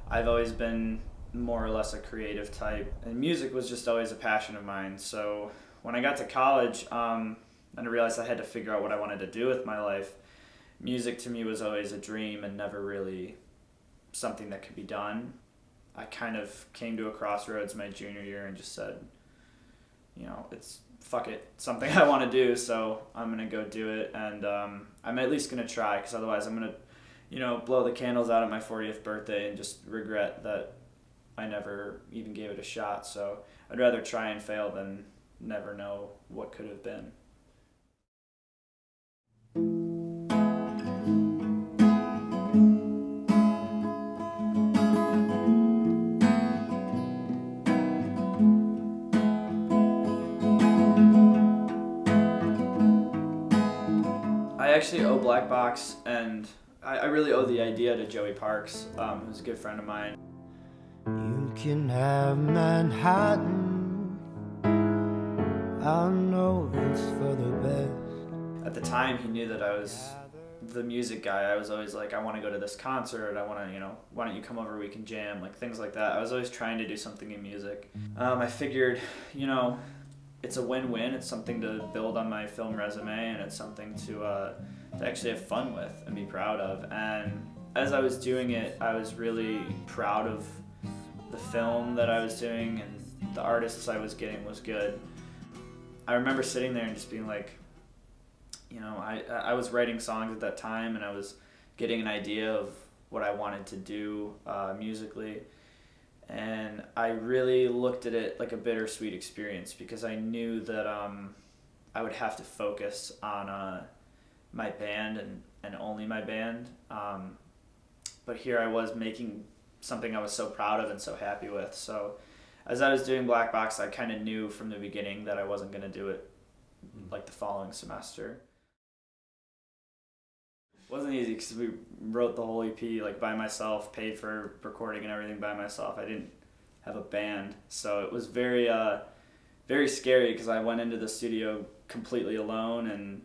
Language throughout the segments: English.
I've always been more or less a creative type, and music was just always a passion of mine. So when I got to college, and I realized I had to figure out what I wanted to do with my life, music to me was always a dream and never really something that could be done. I kind of came to a crossroads my junior year and just said, it's fuck it, something I want to do, so I'm gonna go do it, and I'm at least gonna try, because otherwise I'm gonna, blow the candles out at my 40th birthday and just regret that I never even gave it a shot. So I'd rather try and fail than never know what could have been. I actually owe Black Box, and I really owe the idea to Joey Parks, who's a good friend of mine. You can have Manhattan, I know it's for the best. At the time, he knew that I was the music guy. I was always like, I want to go to this concert, I want to, why don't you come over, we can jam, like things like that. I was always trying to do something in music. I figured, it's a win-win. It's something to build on my film resume, and it's something to actually have fun with and be proud of. And as I was doing it, I was really proud of the film that I was doing, and the artists I was getting was good. I remember sitting there and just being like, I was writing songs at that time, and I was getting an idea of what I wanted to do musically. And I really looked at it like a bittersweet experience, because I knew that I would have to focus on my band and only my band. But here I was making something I was so proud of and so happy with. So as I was doing Black Box, I kind of knew from the beginning that I wasn't going to do it like the following semester. It wasn't easy, because we wrote the whole EP like by myself, paid for recording and everything by myself. I didn't have a band, so it was very very scary, because I went into the studio completely alone, and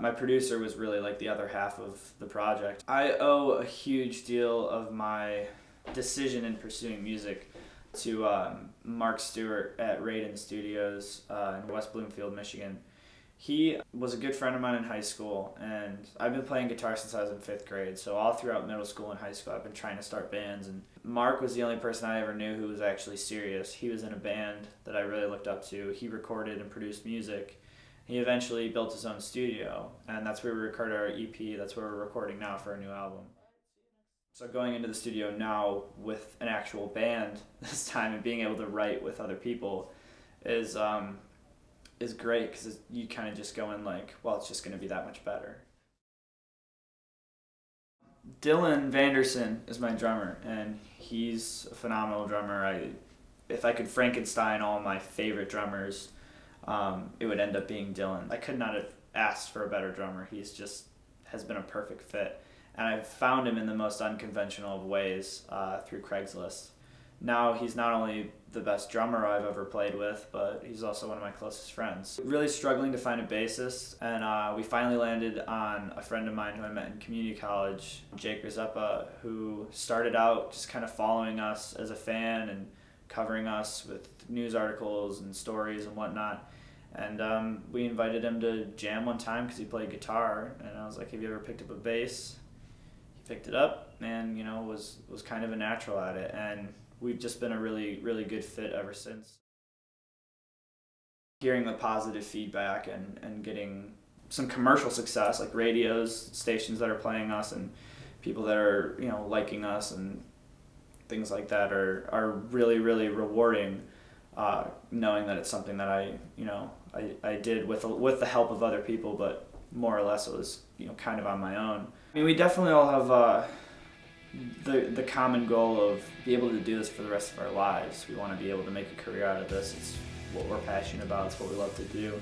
my producer was really like the other half of the project. I owe a huge deal of my decision in pursuing music to Mark Stewart at Raiden Studios in West Bloomfield, Michigan. He was a good friend of mine in high school, and I've been playing guitar since I was in 5th grade, so all throughout middle school and high school I've been trying to start bands, and Mark was the only person I ever knew who was actually serious. He was in a band that I really looked up to. He recorded and produced music. He eventually built his own studio, and that's where we recorded our EP. That's where we're recording now for our new album. So going into the studio now with an actual band this time, and being able to write with other people is great, because you kind of just go in like, well, it's just going to be that much better. Dylan Vanderson is my drummer, and he's a phenomenal drummer. If I could Frankenstein all my favorite drummers, it would end up being Dylan. I could not have asked for a better drummer. He's just has been a perfect fit, and I've found him in the most unconventional of ways through Craigslist. Now he's not only the best drummer I've ever played with, but he's also one of my closest friends. Really struggling to find a bassist, and we finally landed on a friend of mine who I met in community college, Jake Rizeppa, who started out just kind of following us as a fan and covering us with news articles and stories and whatnot. And we invited him to jam one time because he played guitar, and I was like, have you ever picked up a bass? He picked it up and was kind of a natural at it, and we've just been a really, really good fit ever since. Hearing the positive feedback and getting some commercial success, like radios, stations that are playing us, and people that are liking us and things like that are really, really rewarding. Knowing that it's something that I did with the help of other people, but more or less it was kind of on my own. I mean, we definitely all have the common goal of be able to do this for the rest of our lives. We want to be able to make a career out of this. It's what we're passionate about. It's what we love to do.